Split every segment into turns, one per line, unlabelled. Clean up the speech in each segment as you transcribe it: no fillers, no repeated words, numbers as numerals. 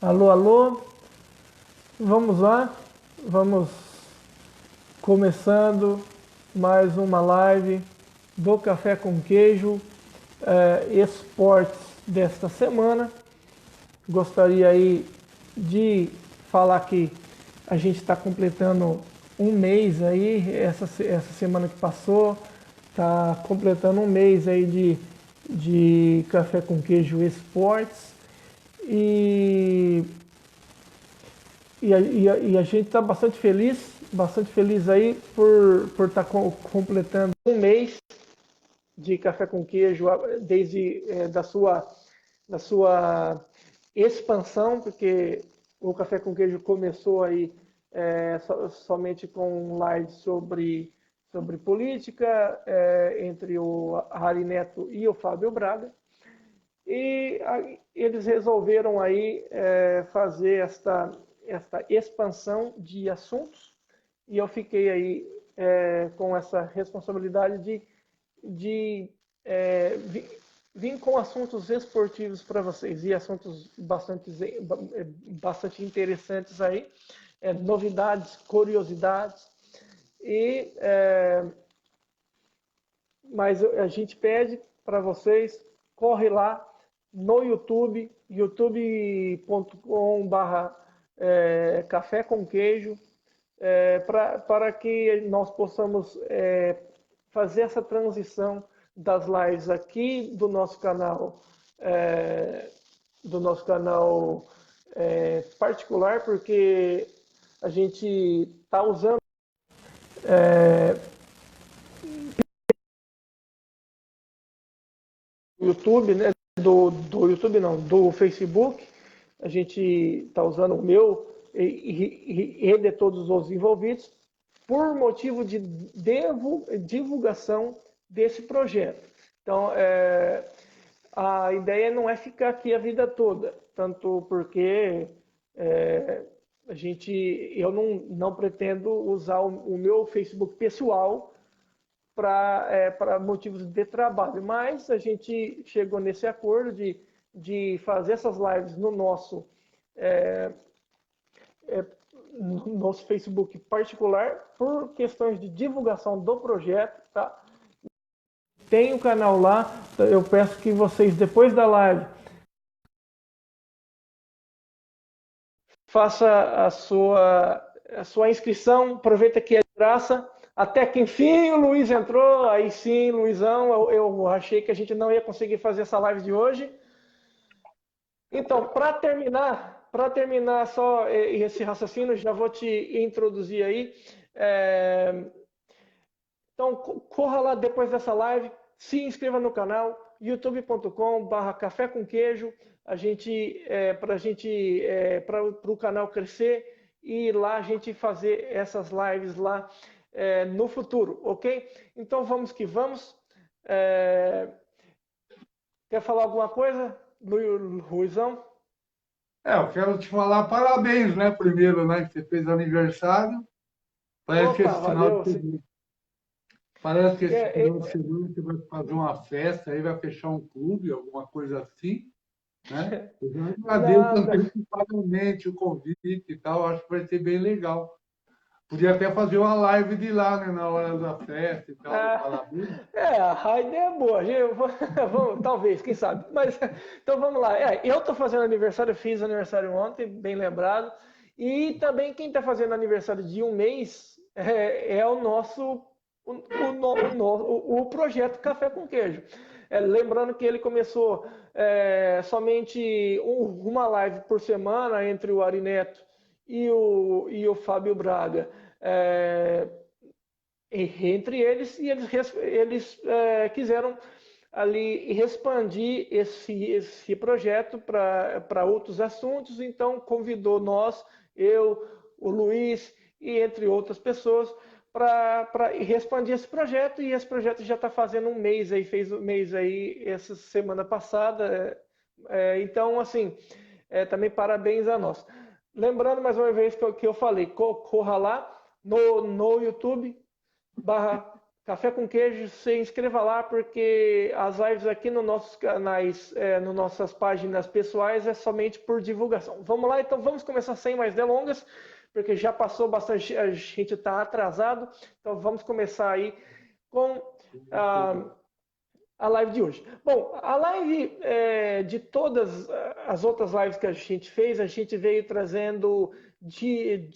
Alô, alô, vamos lá, vamos começando mais uma live do Café com Queijo, esportes desta semana. Gostaria aí de falar que a gente está completando um mês aí, essa semana que passou, está completando um mês aí de Café com Queijo Esportes. E e a gente está bastante feliz aí por estar completando um mês de café com queijo desde da sua expansão, porque o café com queijo começou aí somente com lives sobre política entre o Harry Neto e o Fábio Braga. E eles resolveram aí fazer esta expansão de assuntos e eu fiquei aí com essa responsabilidade de vir com assuntos esportivos para vocês e assuntos bastante interessantes aí, novidades, curiosidades e mas a gente pede para vocês, corre lá no YouTube, youtube.com/barra café com queijo, para que nós possamos fazer essa transição das lives aqui do nosso canal particular, porque a gente está usando o YouTube, né? Do YouTube não, do Facebook. A gente está usando o meu e de todos os envolvidos por motivo de divulgação desse projeto. Então, a ideia não é ficar aqui a vida toda, tanto porque eu não pretendo usar o meu Facebook pessoal para motivos de trabalho, mas a gente chegou nesse acordo de fazer essas lives no nosso Facebook particular por questões de divulgação do projeto, tá? Tem o canal lá, eu peço que vocês depois da live faça a sua inscrição, aproveita que é de graça. Até que enfim o Luiz entrou, aí sim, Luizão, eu achei que a gente não ia conseguir fazer essa live de hoje. Então, para terminar só esse raciocínio, já vou te introduzir aí. Então, corra lá depois dessa live, se inscreva no canal, youtube.com/barra café com queijo, para o canal crescer e lá a gente fazer essas lives lá no futuro, ok? Então vamos que vamos. Quer falar alguma coisa, Luizão?
Eu quero te falar parabéns, né? Primeiro, né? Que você fez aniversário. Parece que
Opa,
esse final de
valeu.
semana, parece que esse
É,
final de semana você vai fazer uma festa, aí vai fechar um clube, alguma coisa assim, né? Eu já agradeço
não, não.
antecipadamente o convite e tal. Acho que vai ser bem legal. Podia até fazer uma live de lá, né? Na hora da festa e tal, do
Ah,
parabéns.
a ideia é boa. Vamos, talvez, quem sabe. Mas então vamos lá. Eu estou fazendo aniversário, eu fiz aniversário ontem, bem lembrado. E também quem está fazendo aniversário de um mês é o nosso o projeto Café com Queijo. Lembrando que ele começou somente uma live por semana entre o Ari Neto e o Fábio Braga. É, entre eles e eles quiseram ali expandir esse projeto para outros assuntos, então convidou nós, eu, o Luiz e entre outras pessoas para expandir esse projeto e esse projeto já está fazendo um mês aí, fez um mês aí essa semana passada, então assim, também parabéns a nós. Lembrando mais uma vez que eu falei, corra lá no YouTube, barra Café com Queijo, se inscreva lá, porque as lives aqui nos nossos canais, nas nossas páginas pessoais, é somente por divulgação. Vamos lá, então vamos começar sem mais delongas, porque já passou bastante, a gente está atrasado, então vamos começar aí com a live de hoje. Bom, a live de todas as outras lives que a gente fez, a gente veio trazendo de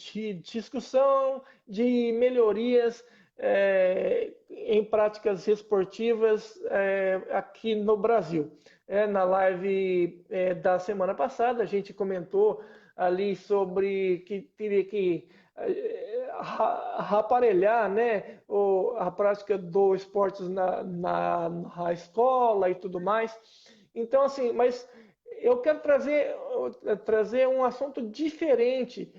discussão, de melhorias em práticas esportivas aqui no Brasil. Na live da semana passada, a gente comentou ali sobre que teria que aparelhar, né, a prática do esportes na escola e tudo mais. Então, assim, mas eu quero trazer um assunto diferente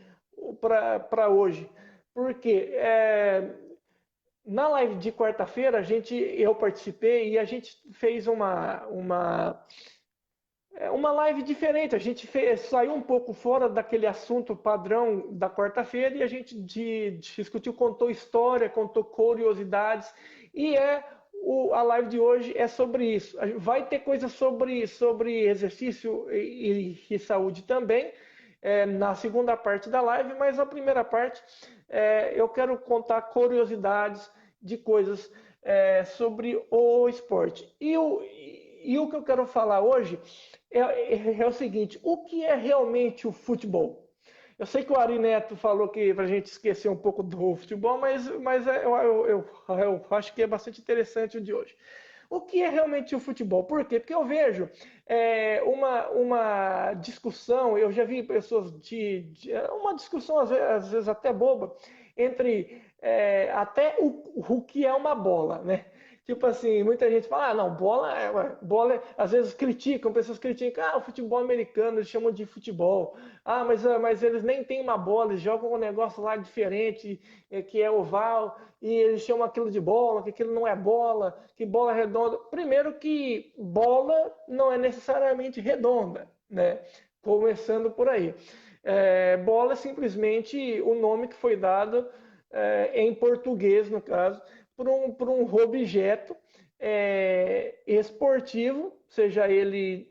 para hoje, porque na live de quarta-feira eu participei e a gente fez uma live diferente. A gente saiu um pouco fora daquele assunto padrão da quarta-feira e a gente discutiu, contou história, contou curiosidades. E a live de hoje é sobre isso. Vai ter coisa sobre exercício e saúde também, na segunda parte da live, mas a primeira parte eu quero contar curiosidades de coisas sobre o esporte. E o que eu quero falar hoje é o seguinte: o que é realmente o futebol? Eu sei que o Ari Neto falou que para a gente esquecer um pouco do futebol, mas eu acho que é bastante interessante o de hoje. O que é realmente o futebol? Por quê? Porque eu vejo uma discussão, eu já vi pessoas uma discussão às vezes até boba, entre até o que é uma bola, né? Tipo assim, muita gente fala, não, às vezes pessoas criticam, o futebol americano, eles chamam de futebol. Mas eles nem têm uma bola, eles jogam um negócio lá diferente, que é oval, e eles chamam aquilo de bola, que aquilo não é bola, que bola é redonda. Primeiro que bola não é necessariamente redonda, né? Começando por aí. Bola é simplesmente o nome que foi dado, em português, no caso, por um objeto esportivo, seja ele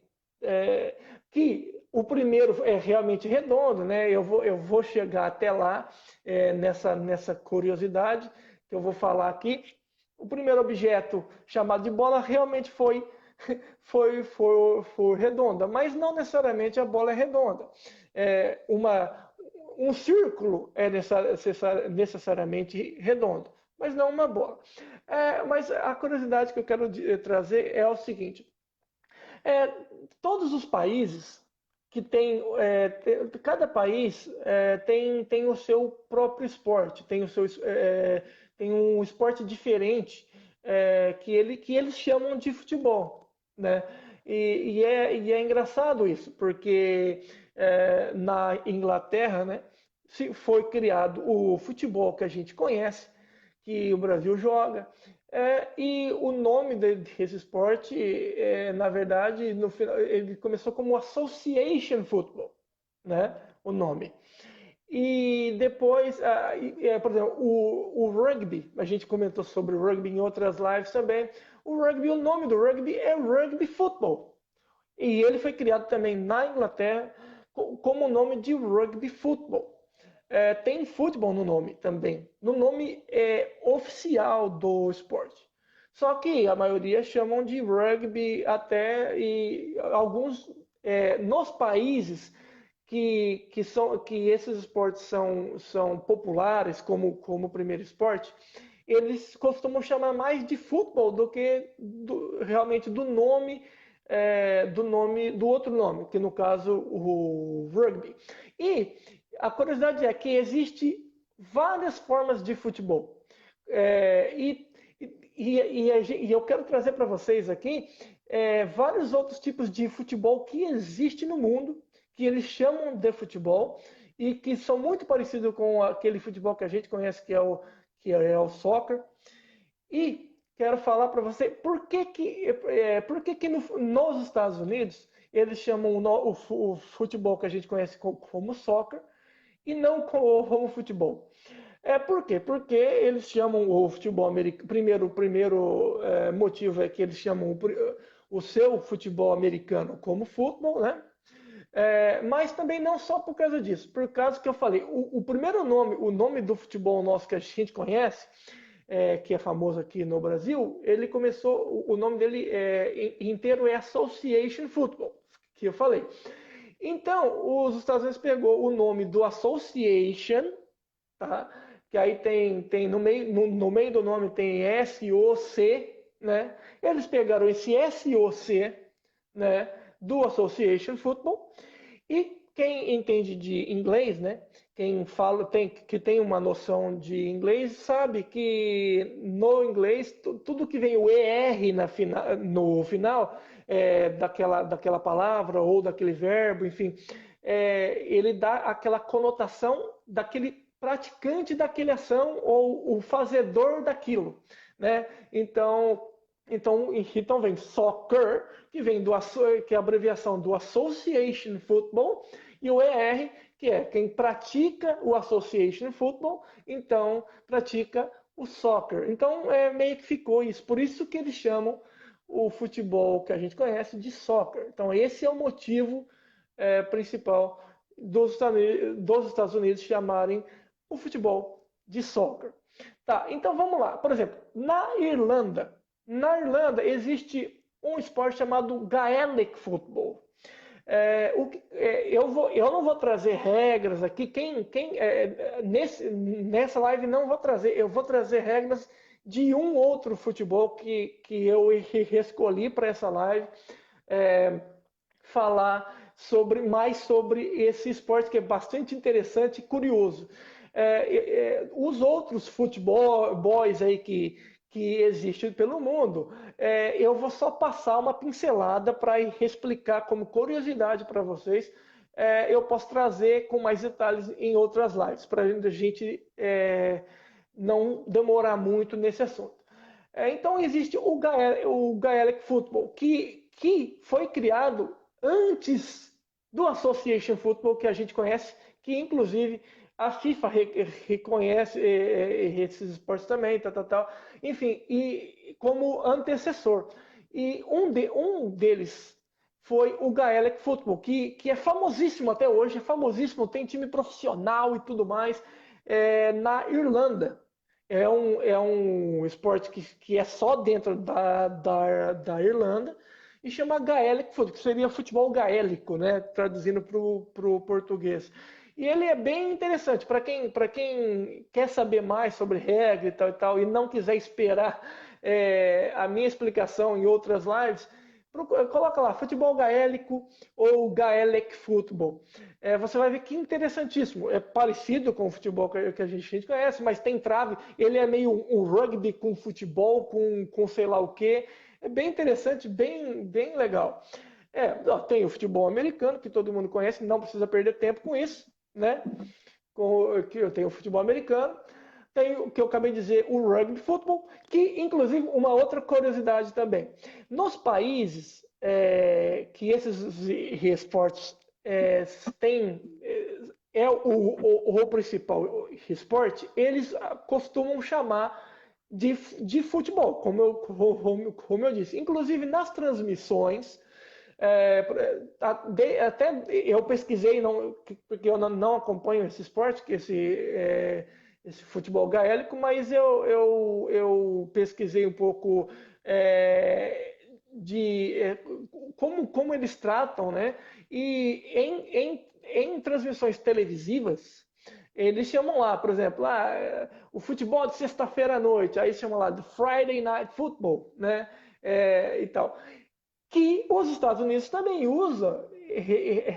que o primeiro é realmente redondo, né? Eu vou chegar até lá nessa curiosidade que eu vou falar aqui. O primeiro objeto chamado de bola realmente foi redonda, mas não necessariamente a bola é redonda. Um círculo é necessariamente redondo, mas não uma bola. Mas a curiosidade que eu quero trazer é o seguinte: é, todos os países que cada país tem o seu próprio esporte, tem um esporte diferente que eles chamam de futebol, né? E é engraçado isso, porque na Inglaterra, né, foi criado o futebol que a gente conhece, que o Brasil joga. E o nome desse esporte, na verdade, no final, ele começou como Association Football, né? O nome. E depois, por exemplo, o rugby, a gente comentou sobre o rugby em outras lives também. O nome do rugby é Rugby Football. E ele foi criado também na Inglaterra como o nome de Rugby Football. Tem futebol no nome também, no nome oficial do esporte. Só que a maioria chamam de rugby até, e alguns nos países que esses esportes são populares como primeiro esporte, eles costumam chamar mais de futebol do que realmente do outro nome, que no caso o rugby. E a curiosidade é que existe várias formas de futebol. E eu quero trazer para vocês aqui vários outros tipos de futebol que existem no mundo, que eles chamam de futebol e que são muito parecidos com aquele futebol que a gente conhece, que é o soccer. E quero falar para você por que nos Estados Unidos eles chamam o futebol que a gente conhece como soccer e não como futebol. Por quê? Porque eles chamam o futebol americano. Primeiro motivo é que eles chamam o seu futebol americano como futebol, né? Mas também não só por causa disso, por causa que eu falei, o primeiro nome, o nome do futebol nosso que a gente conhece, que é famoso aqui no Brasil, ele começou, o nome dele inteiro é Association Football, que eu falei. Então, os Estados Unidos pegou o nome do Association, tá? Que aí tem no meio do nome tem SOC, né? Eles pegaram esse SOC, né, do Association Football, e quem entende de inglês, né? Quem fala, que tem uma noção de inglês, sabe que no inglês, tudo que vem o ER no final daquela palavra ou daquele verbo, enfim, ele dá aquela conotação daquele praticante daquela ação ou o fazedor daquilo, né? Então vem soccer, que é a abreviação do Association Football, e o ER, que é quem pratica o Association Football, então pratica o soccer. Então meio que ficou isso. Por isso que eles chamam o futebol que a gente conhece de soccer. Então esse é o motivo principal dos Estados Unidos chamarem o futebol de soccer. Tá, então vamos lá. Por exemplo, na Irlanda existe um esporte chamado Gaelic Football. Eu não vou trazer regras aqui. Nessa live não vou trazer. Eu vou trazer regras de um outro futebol que eu escolhi para essa live. Falar mais sobre esse esporte que é bastante interessante e curioso. Os outros futebols aí que existem pelo mundo, eu vou só passar uma pincelada para explicar como curiosidade para vocês. Eu posso trazer com mais detalhes em outras lives, para a gente não demorar muito nesse assunto. Então existe o Gaelic Football, que foi criado antes do Association Football que a gente conhece, que inclusive a FIFA reconhece esses esportes também, tal. Enfim, e como antecessor. E um deles foi o Gaelic Football, que é famosíssimo até hoje, é famosíssimo, tem time profissional e tudo mais, na Irlanda. É um esporte que é só dentro da Irlanda, e chama Gaelic Football, que seria futebol gaélico, né? Traduzindo para o português. E ele é bem interessante para quem quer saber mais sobre regra e tal, e não quiser esperar a minha explicação em outras lives. Coloca lá, futebol gaélico ou Gaelic Football. Você vai ver que interessantíssimo. É parecido com o futebol que a gente conhece, mas tem trave. Ele é meio um rugby com futebol, com sei lá o quê. É bem interessante, bem legal. Tem o futebol americano, que todo mundo conhece, não precisa perder tempo com isso, né? Que eu tenho o futebol americano. Tem o que eu acabei de dizer, o rugby football, que inclusive uma outra curiosidade também. Nos países que esses esportes têm, o principal esporte, eles costumam chamar de futebol, como eu disse. Inclusive nas transmissões, até eu pesquisei, porque eu não acompanho esse esporte, esse futebol gaélico, mas eu pesquisei um pouco de como eles tratam, né? E em transmissões televisivas, eles chamam lá, por exemplo, o futebol de sexta-feira à noite, aí chamam lá de Friday Night Football, né? E tal. Que os Estados Unidos também usam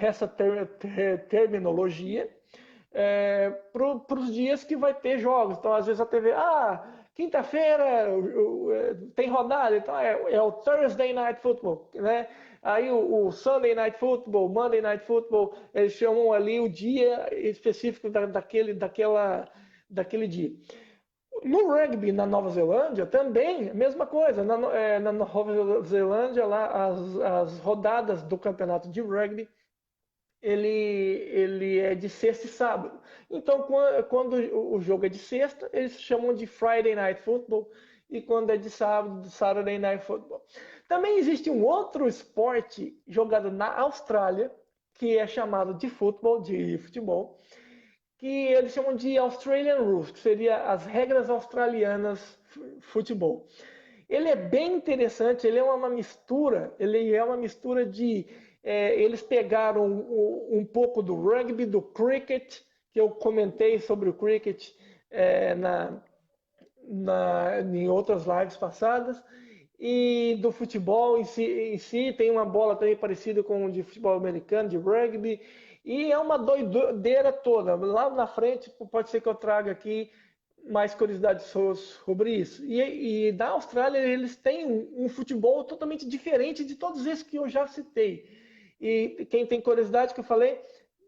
essa terminologia para os dias que vai ter jogos. Então, às vezes a TV, quinta-feira tem rodada, então é o Thursday Night Football, né? Aí o Sunday Night Football, Monday Night Football, eles chamam ali o dia específico daquele dia. No rugby na Nova Zelândia também, a mesma coisa. Na Nova Zelândia, lá, as rodadas do campeonato de rugby ele é de sexta e sábado. Então, quando o jogo é de sexta, eles chamam de Friday Night Football, e quando é de sábado, de Saturday Night Football. Também existe um outro esporte jogado na Austrália, que é chamado de futebol, que eles chamam de Australian Rules, que seria as regras australianas futebol. Ele é bem interessante, ele é uma mistura de eles pegaram um pouco do rugby, do cricket, que eu comentei sobre o cricket é, em outras lives passadas, e do futebol em si, tem uma bola também parecida com o de futebol americano, de rugby, e é uma doideira toda. Lá na frente, pode ser que eu traga aqui mais curiosidades sobre isso. E na Austrália, eles têm um futebol totalmente diferente de todos esses que eu já citei. E quem tem curiosidade que eu falei,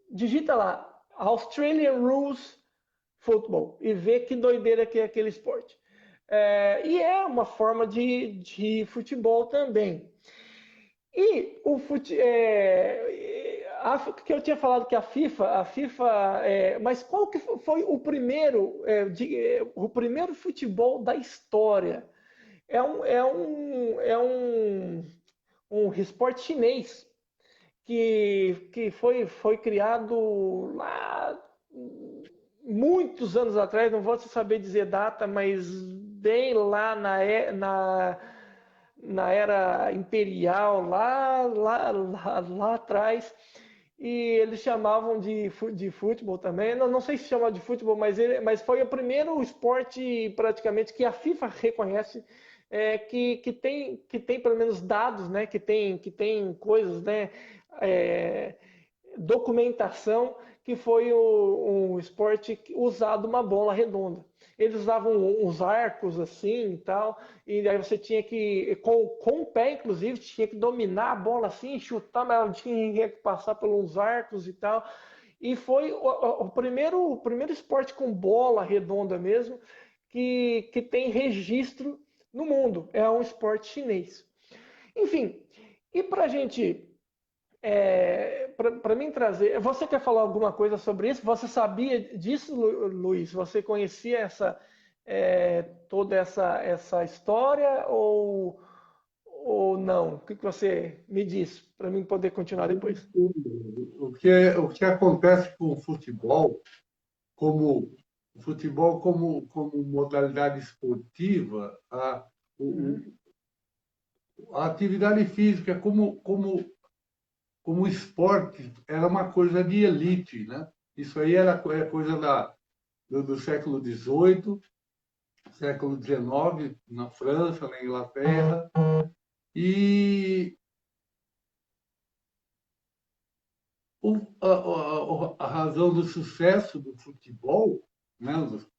digita lá, Australian Rules Football, e vê que doideira que é aquele esporte. E é uma forma de futebol também. E o que eu tinha falado que a FIFA, mas qual que foi o primeiro futebol da história? É um esporte chinês que foi criado lá muitos anos atrás, não vou saber dizer data, mas bem lá na era imperial, lá atrás, e eles chamavam de futebol também. Não sei se chama de futebol, mas foi o primeiro esporte praticamente que a FIFA reconhece, que tem pelo menos dados, né, que tem coisas, né, é, documentação, que foi um esporte usado uma bola redonda. Eles usavam uns arcos assim e tal, e aí você tinha que, com o pé inclusive, tinha que dominar a bola assim, chutar, mas ela tinha que passar pelos arcos e tal. E foi o primeiro esporte com bola redonda mesmo que tem registro no mundo. É um esporte chinês. Enfim, e para a gente para mim trazer. Você quer falar alguma coisa sobre isso? Você sabia disso, Luiz? Você conhecia toda essa história ou não? O que você me diz para mim poder continuar depois?
O que acontece com como o futebol como modalidade esportiva,
Uhum.
a atividade física como esporte era uma coisa de elite, né? Isso aí era coisa do século XVIII, século XIX, na França, na Inglaterra, e a razão do sucesso do futebol, né?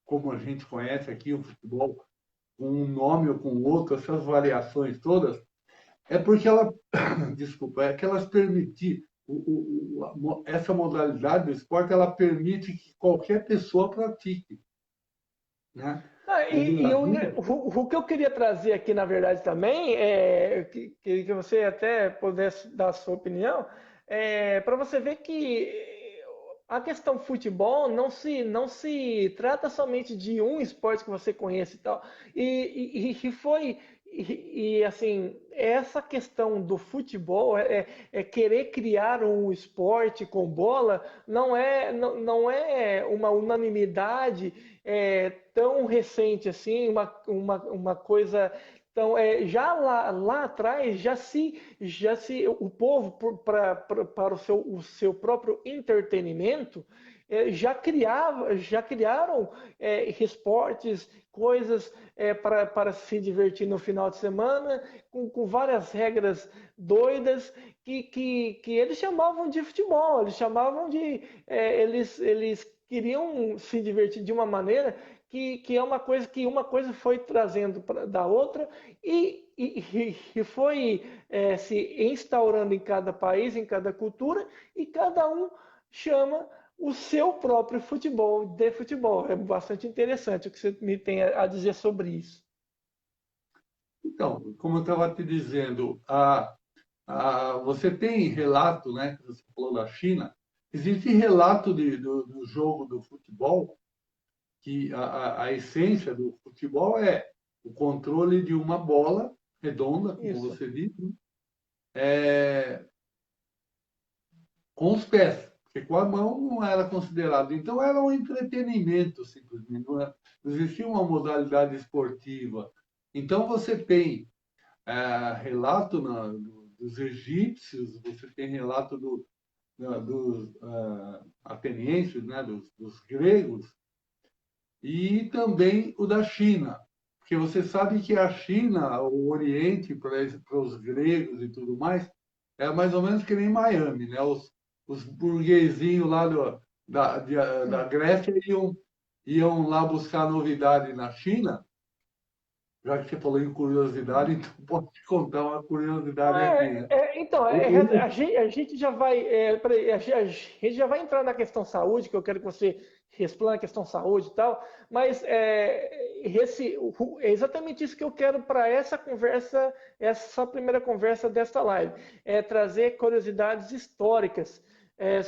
Como a gente conhece aqui o futebol, com um nome ou com outro, essas variações todas, é porque desculpa, é que elas permitem, essa modalidade do esporte, ela permite que qualquer pessoa pratique, né?
Ah,
Ele
e
ajuda.
o que eu queria trazer aqui, na verdade, também, que você até pudesse dar a sua opinião, para você ver que a questão futebol não se trata somente de um esporte que você conhece e tal. Assim, essa questão do futebol é querer criar um esporte com bola, não é uma unanimidade tão recente assim, uma coisa tão. Já lá atrás, o povo, para o seu próprio entretenimento, já criaram esportes, coisas para se divertir no final de semana, com várias regras doidas que eles chamavam de futebol, eles chamavam de. Eles queriam se divertir de uma maneira que é uma coisa foi trazendo da outra e foi se instaurando em cada país, em cada cultura, e cada um chama o seu próprio futebol de futebol. É bastante interessante o que você me tem a dizer sobre isso.
Então, como eu estava te dizendo, você tem relato, né, que você falou da China, existe relato do jogo do futebol, que a essência do futebol é o controle de uma bola redonda, como
Isso.
você disse, né? Com os pés, porque com a mão não era considerado. Então era um entretenimento, simplesmente. Não existia uma modalidade esportiva. Então você tem relato dos egípcios, você tem relato dos atenienses, né, dos gregos, e também o da China. Porque você sabe que a China, o Oriente, para os gregos e tudo mais, é mais ou menos que nem Miami, né? Os burguesinhos lá da Grécia iam lá buscar novidade na China. Já que você falou em curiosidade, então posso te contar uma curiosidade aqui, né?
Então,
Eles,
a gente já vai, peraí, a gente já vai entrar na questão saúde, que eu quero que você explane a questão saúde e tal, mas é exatamente isso que eu quero para essa conversa, essa primeira conversa desta live, é trazer curiosidades históricas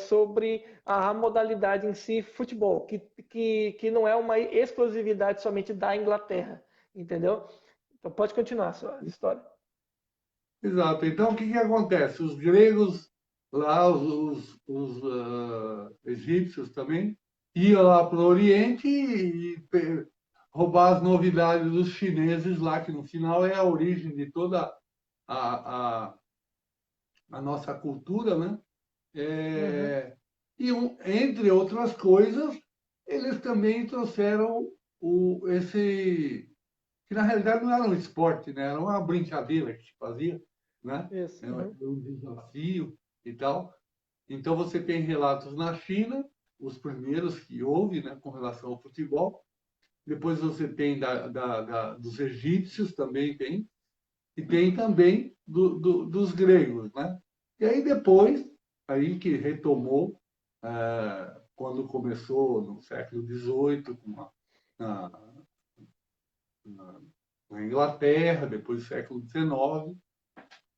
sobre a modalidade em si, futebol, que não é uma exclusividade somente da Inglaterra, entendeu? Então pode continuar a sua história.
exato. Então, o que que acontece? Os gregos lá, egípcios também, iam lá para o Oriente e roubar as novidades dos chineses lá, que no final é a origem de toda a, a, a nossa cultura, né?
Uhum.
Entre outras coisas, eles também trouxeram que na realidade não era um esporte, né? Era uma brincadeira que se fazia, né?
Isso.
Era
Uhum.
um desafio e tal. Então você tem relatos na China, os primeiros que houve, né, com relação ao futebol. Depois você tem dos egípcios, também tem, e tem também dos gregos, né? E aí depois, aí que retomou, quando começou no século XVIII, na, na, na Inglaterra, depois do século XIX,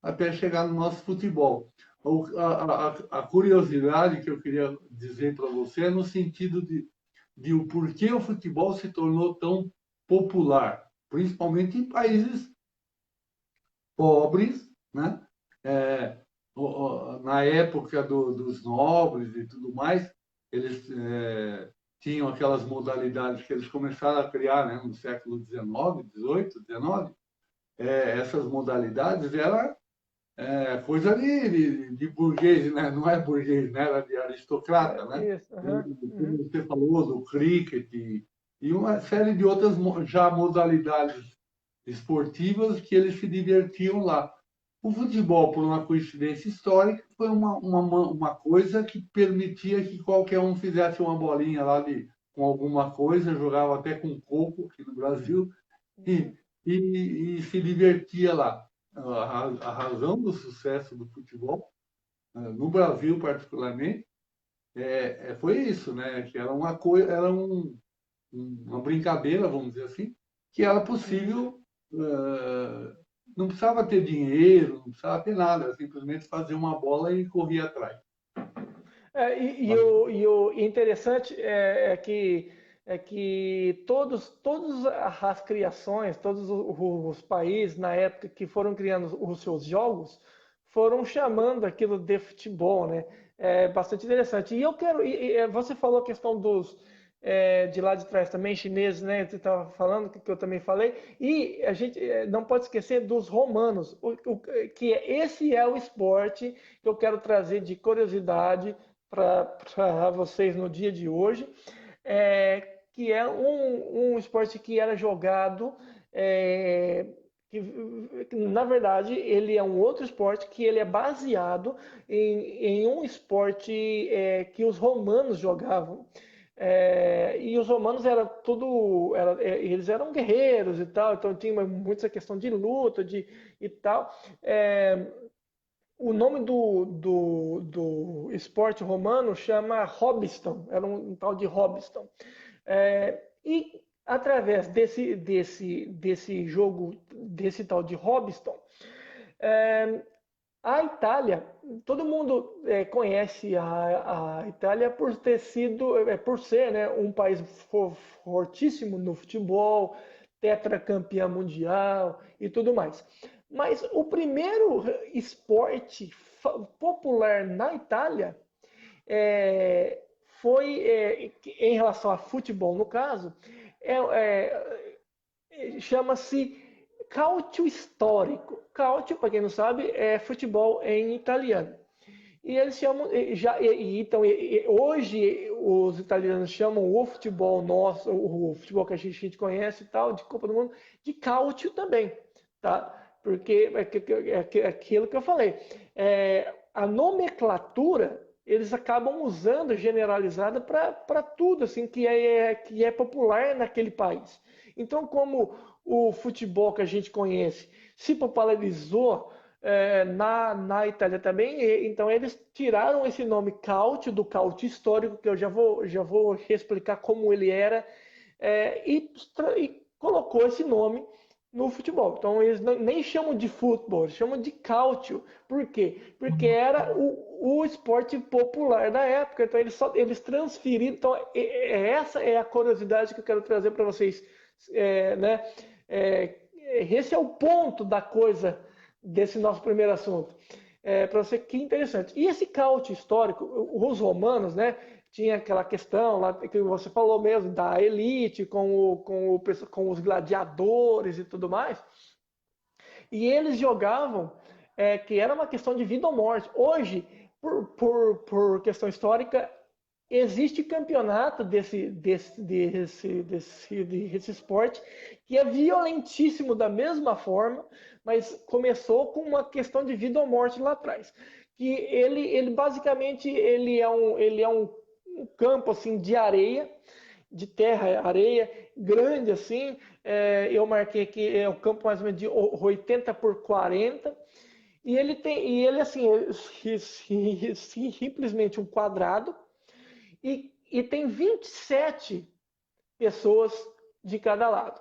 até chegar no nosso futebol. A curiosidade que eu queria dizer para você é no sentido de o porquê o futebol se tornou tão popular, principalmente em países pobres, né? É, na época dos nobres e tudo mais, eles tinham aquelas modalidades que eles começaram a criar, né, no século XIX, XVIII, XIX. Essas modalidades eram coisa de burguês, né? Não é burguês, né? Era de aristocrata, né?
Isso. Uhum. Uhum.
Como você falou, do cricket e uma série de outras já modalidades esportivas que eles se divertiam lá. O futebol, por uma coincidência histórica, foi uma coisa que permitia que qualquer um fizesse uma bolinha lá com alguma coisa, jogava até com coco aqui no Brasil, e,
Uhum.
e se divertia lá. A razão do sucesso do futebol, no Brasil particularmente, foi isso, né? Que era uma coisa, era uma brincadeira, vamos dizer assim, que era
Uhum.
possível, não precisava ter dinheiro, não precisava ter nada, simplesmente fazer uma bola e correr atrás.
E o interessante é que todas as criações, todos os países na época que foram criando os seus jogos, foram chamando aquilo de futebol, né? É bastante interessante. E eu quero, você falou a questão de lá de trás também, chineses, né? Você estava falando, que eu também falei. E a gente não pode esquecer dos romanos, esse é o esporte que eu quero trazer de curiosidade para vocês no dia de hoje, que é um esporte que era jogado, é, na verdade ele é um outro esporte que ele é baseado em um esporte que os romanos jogavam. E os romanos era tudo, eles eram guerreiros e tal, então tinha muito essa questão de luta, e tal. É, o nome do esporte romano chama Hobston, era um tal de Hobston. E através desse jogo, desse tal de Hobston, é, a Itália todo mundo conhece a Itália por ter sido, por ser, né, um país fortíssimo no futebol, tetracampeão mundial e tudo mais. Mas o primeiro esporte popular na Itália é, foi, em relação a futebol no caso, chama-se calcio histórico. Calcio, para quem não sabe, é futebol em italiano. E eles chamam, então, hoje os italianos chamam o futebol nosso, o futebol que a gente conhece e tal, de Copa do Mundo, de calcio também, tá? Porque é aquilo que eu falei. A nomenclatura eles acabam usando generalizada para tudo assim que é popular naquele país. Então, como o futebol que a gente conhece se popularizou na Itália também, então eles tiraram esse nome Calcio, do Calcio histórico, que eu já vou explicar como ele era, e colocou esse nome no futebol. Então eles nem chamam de futebol, eles chamam de Calcio. Por quê? Porque era o esporte popular da época, então eles transferiram. Então essa é a curiosidade que eu quero trazer para vocês, né? Esse é o ponto da coisa desse nosso primeiro assunto. Para você, que interessante. E esse cálculo histórico, os romanos, né, tinha aquela questão lá que você falou mesmo, da elite com os gladiadores e tudo mais, e eles jogavam, que era uma questão de vida ou morte. Hoje, por questão histórica, existe campeonato desse esporte que é violentíssimo da mesma forma, mas começou com uma questão de vida ou morte lá atrás. Que ele basicamente ele é um campo assim de areia, de terra, areia, grande assim. Eu marquei aqui, é um campo mais ou menos de 80 por 40. E ele assim, simplesmente um quadrado, e tem 27 pessoas de cada lado.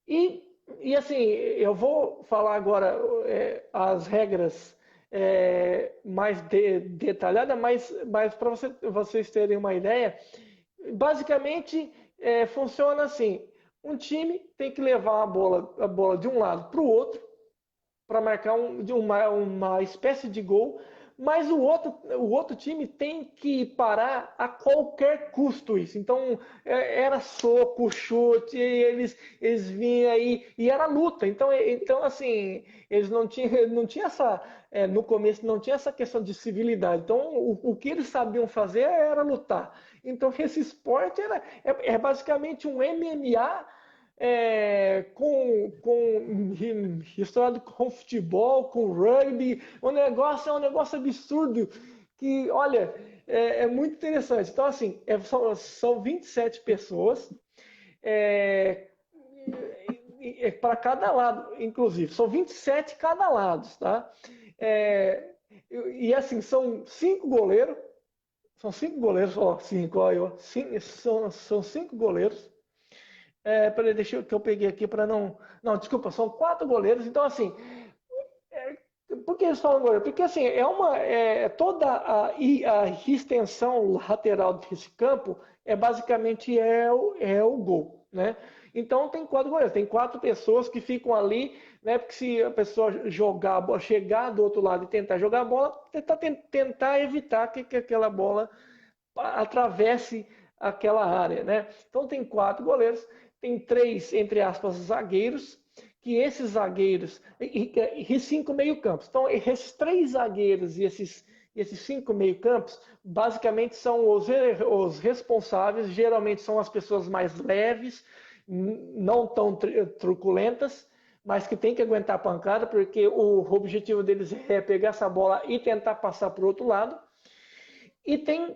E assim, eu vou falar agora as regras mais detalhadas, mas para vocês terem uma ideia, basicamente funciona assim: um time tem que levar a bola de um lado para o outro, para marcar uma espécie de gol, mas o outro time tem que parar a qualquer custo isso. Então era soco, chute, eles vinham aí e era luta. Então assim, eles não tinha essa, no começo não tinha essa questão de civilidade. Então o que eles sabiam fazer era lutar. Então esse esporte é basicamente um MMA, misturado com futebol, com rugby. É um negócio absurdo que, olha, é muito interessante. Então, assim, são 27 pessoas é, para cada lado, inclusive. São 27 cada lado, tá? Assim, são 5 goleiros. São 5 goleiros, ó, 5, ó, são 5 goleiros. Peraí, deixa eu que eu peguei aqui para não. Não, desculpa, são 4 goleiros. Então, assim, por que eles falam goleiro? Porque assim, toda a extensão lateral desse campo basicamente o gol, né? Então tem 4 goleiros, tem 4 pessoas que ficam ali, né? Porque se a pessoa chegar do outro lado e tentar jogar a bola, tentar evitar que aquela bola atravesse aquela área, né? Então tem 4 goleiros, tem 3, entre aspas, zagueiros, que esses zagueiros e 5 meio-campos. Então esses 3 zagueiros e esses 5 meio-campos basicamente são os responsáveis, geralmente são as pessoas mais leves, não tão truculentas, mas que tem que aguentar a pancada, porque o objetivo deles é pegar essa bola e tentar passar para o outro lado. E tem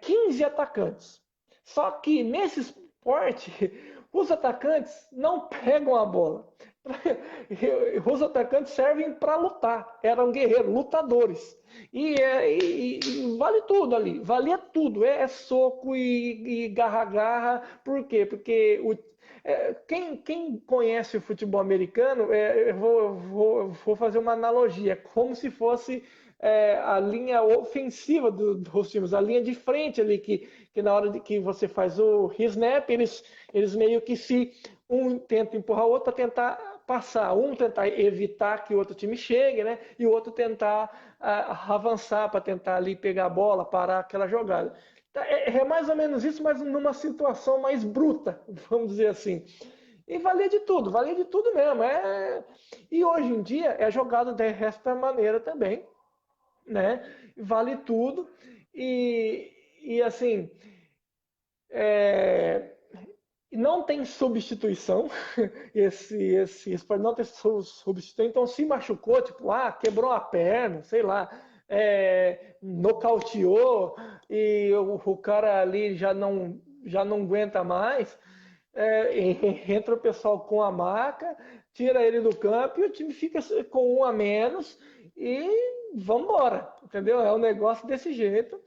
15 atacantes. Só que nesse esporte, os atacantes não pegam a bola. Os atacantes servem para lutar. Eram guerreiros, lutadores. E vale tudo ali. Valia tudo. Soco e garra-garra. Por quê? Porque quem conhece o futebol americano, eu vou fazer uma analogia. Como se fosse a linha ofensiva dos times, a linha de frente ali, que na hora de que você faz o snap, eles meio que se um tenta empurrar o outro para tentar passar, um tentar evitar que o outro time chegue, né? E o outro tentar avançar para tentar ali pegar a bola, parar aquela jogada. É mais ou menos isso, mas numa situação mais bruta, vamos dizer assim. E valia de tudo mesmo. E hoje em dia é jogado desta maneira também, né? Vale tudo. E assim, é, não tem substituição. Esse esporte não tem substituição. Então, se machucou, tipo, quebrou a perna, sei lá, nocauteou e o cara ali já não aguenta mais. Entra o pessoal com a maca, tira ele do campo e o time fica com um a menos e vamos embora, entendeu? É um negócio desse jeito.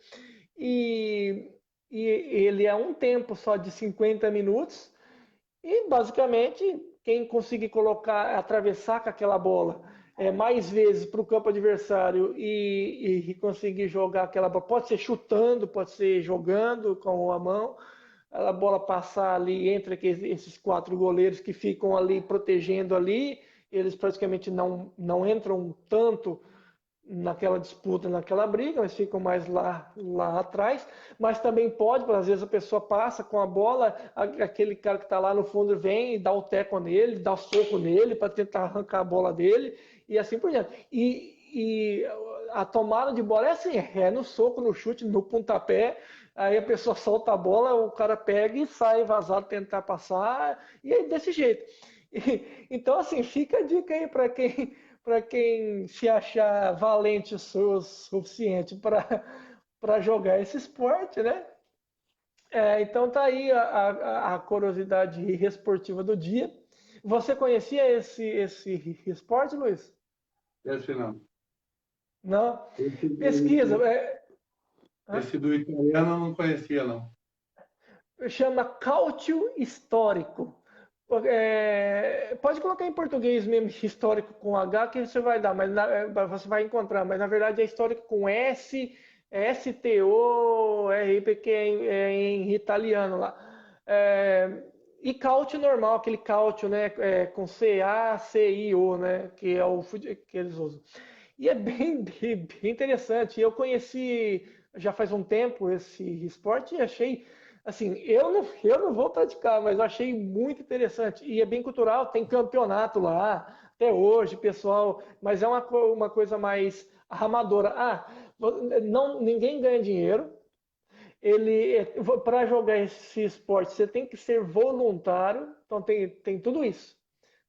E, e ele é um tempo só de 50 minutos e basicamente quem conseguir colocar, atravessar com aquela bola mais vezes para o campo adversário e conseguir jogar aquela bola, pode ser chutando, pode ser jogando com a mão, a bola passar ali entre esses quatro goleiros que ficam ali protegendo ali, eles praticamente não entram tanto naquela disputa, naquela briga, mas ficam mais lá atrás. Mas também pode, às vezes a pessoa passa com a bola, aquele cara que está lá no fundo vem e dá o teco nele, dá o soco nele para tentar arrancar a bola dele e assim por diante. E a tomada de bola é assim, é no soco, no chute, no pontapé. Aí a pessoa solta a bola, o cara pega e sai vazado tentar passar, e aí desse jeito. Então, assim, fica a dica aí para quem se achar valente o suficiente para jogar esse esporte, né? Então tá aí a curiosidade esportiva do dia. Você conhecia esse esporte, Luiz?
Esse não.
Não?
Esse
Pesquisa.
do, esse do italiano eu não conhecia, não.
Chama cálcio histórico. Pode colocar em português mesmo, histórico com H, que você vai dar, mas você vai encontrar, mas na verdade é histórico com S, STORP, que em italiano lá. E cálcio normal, aquele cálcio, né, com CACIO, né, que é o que eles usam. E é bem interessante. Eu conheci já faz um tempo esse esporte e achei assim, eu não vou praticar, mas eu achei muito interessante. E é bem cultural, tem campeonato lá, até hoje, pessoal, mas é uma coisa mais amadora. Ninguém ganha dinheiro. Para jogar esse esporte, você tem que ser voluntário, então tem tudo isso.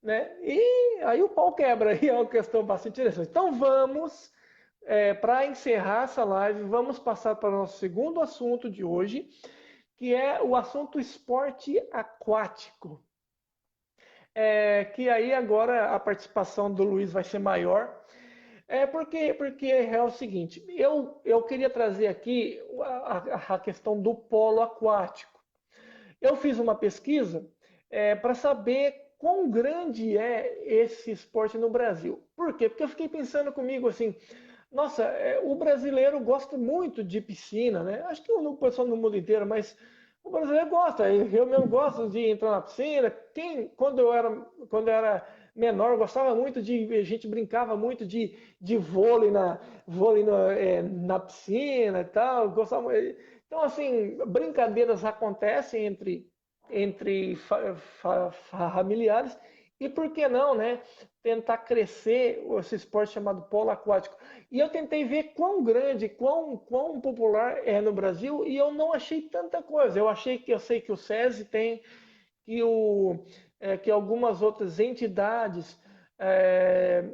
Né? E aí o pau quebra, e é uma questão bastante interessante. Então vamos, para encerrar essa live, vamos passar para o nosso segundo assunto de hoje, que é o assunto esporte aquático. Que aí agora a participação do Luiz vai ser maior. Porque é o seguinte, eu queria trazer aqui a questão do polo aquático. Eu fiz uma pesquisa para saber quão grande é esse esporte no Brasil. Por quê? Porque eu fiquei pensando comigo assim, nossa, o brasileiro gosta muito de piscina, né? Acho que o pessoal no mundo inteiro, mas o brasileiro gosta. Eu mesmo gosto de entrar na piscina. Quando eu era menor, eu gostava muito a gente brincava muito de vôlei na piscina e tal. Então, assim, brincadeiras acontecem entre familiares. E por que não, né? Tentar crescer esse esporte chamado polo aquático. E eu tentei ver quão grande, quão popular é no Brasil e eu não achei tanta coisa. Eu sei que o SESI tem, que algumas outras entidades é,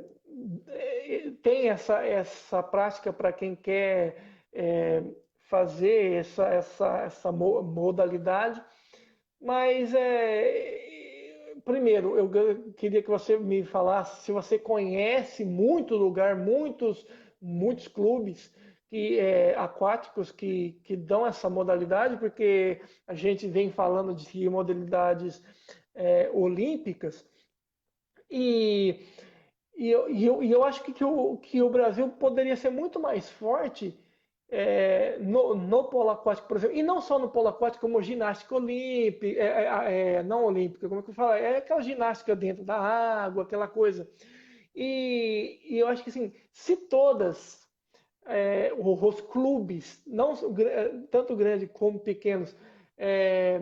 têm essa prática para quem quer fazer essa modalidade. Mas, primeiro, eu queria que você me falasse se você conhece muito lugar, muitos clubes aquáticos que dão essa modalidade, porque a gente vem falando de modalidades olímpicas, e, eu acho que o Brasil poderia ser muito mais forte no polo aquático, por exemplo, e não só no polo aquático, como ginástica olímpica, não olímpica, como é que eu falo? É aquela ginástica dentro da água, aquela coisa. E eu acho que assim, se todas os clubes, não tanto grandes como pequenos, é,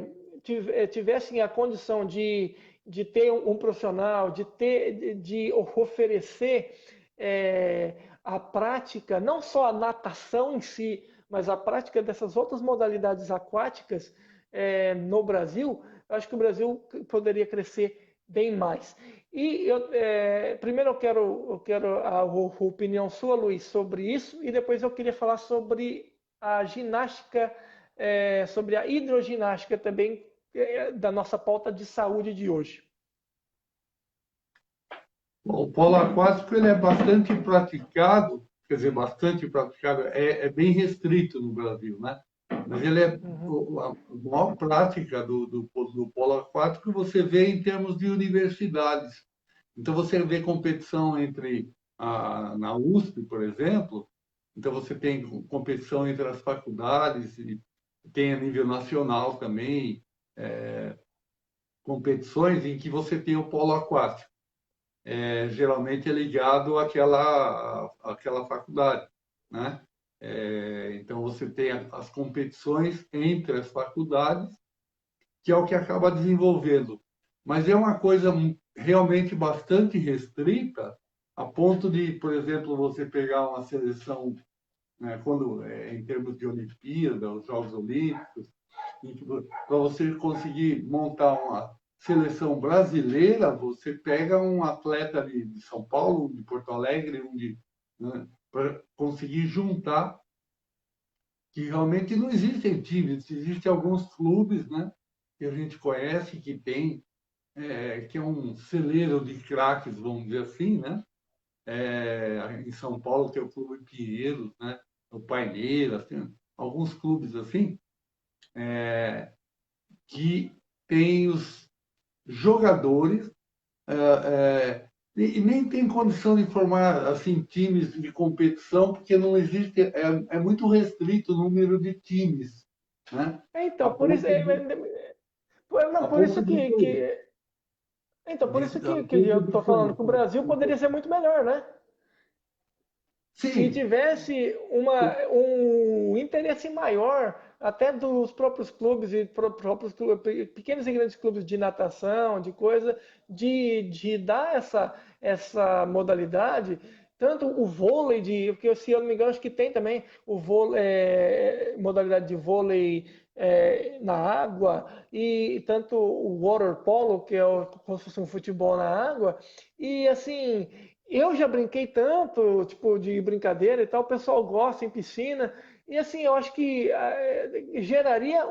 tivessem a condição de ter um profissional, de oferecer a prática, não só a natação em si, mas a prática dessas outras modalidades aquáticas no Brasil, eu acho que o Brasil poderia crescer bem mais. Primeiro eu quero a opinião sua, Luiz, sobre isso, e depois eu queria falar sobre a ginástica, sobre a hidroginástica também, da nossa pauta de saúde de hoje.
Bom, o polo aquático ele é bastante praticado, quer dizer, bastante praticado, é bem restrito no Brasil, né? Mas ele é
Uhum.
a maior prática do polo aquático você vê em termos de universidades. Então, você vê competição na USP, por exemplo, então você tem competição entre as faculdades, e tem a nível nacional também, competições em que você tem o polo aquático. Geralmente é ligado àquela faculdade, né? Então, você tem as competições entre as faculdades, que é o que acaba desenvolvendo. Mas é uma coisa realmente bastante restrita, a ponto de, por exemplo, você pegar uma seleção, né, em termos de Olimpíada, os Jogos Olímpicos, para você conseguir montar uma seleção brasileira, você pega um atleta de São Paulo, um de Porto Alegre, né, para conseguir juntar, que realmente não existem times, existem alguns clubes, né, que a gente conhece, que é um celeiro de craques, vamos dizer assim, né? Em São Paulo tem o Clube Pinheiros, né? O Paineiras, tem alguns clubes assim, que tem os jogadores e nem tem condição de formar assim times de competição, porque não existe, é muito restrito o número de times, né? A
Então, por isso,
ponto de,
não,
a
por
ponto
isso
de,
então, por isso
a
que
ponto
eu
de
estou falando que o Brasil poderia ser muito melhor, né? Se
sim,
tivesse um interesse maior, até dos próprios clubes e próprios pequenos e grandes clubes de natação, de coisa, de dar essa modalidade, tanto o vôlei, porque se eu não me engano, acho que tem também o vôlei, modalidade de vôlei na água, e tanto o water polo, que é como se fosse um futebol na água, e assim. Eu já brinquei tanto, tipo, de brincadeira e tal, o pessoal gosta em piscina, e assim, eu acho que geraria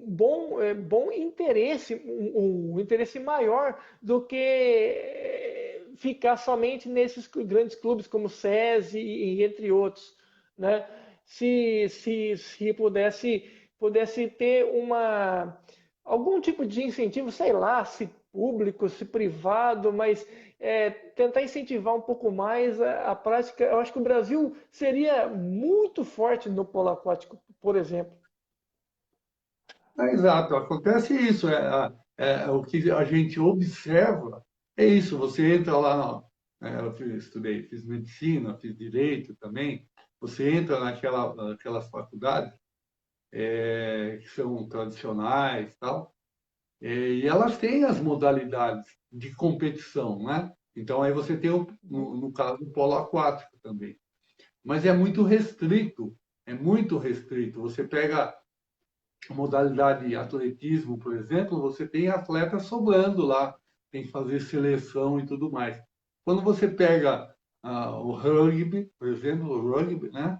bom interesse, um interesse maior do que ficar somente nesses grandes clubes como o SESI e entre outros, né? Se pudesse ter algum tipo de incentivo, sei lá, se público, se privado, mas tentar incentivar um pouco mais a prática. Eu acho que o Brasil seria muito forte no polo aquático, por exemplo.
exato, acontece isso. O que a gente observa é isso. Você entra lá, estudei, fiz medicina, fiz direito também. Você entra naquelas faculdades que são tradicionais, tal, e elas têm as modalidades de competição, né? Então aí você tem no caso o polo aquático também, mas é muito restrito. É muito restrito. Você pega a modalidade de atletismo, por exemplo, você tem atletas sobrando lá, tem que fazer seleção e tudo mais. Quando você pega o rugby, por exemplo, o rugby, né?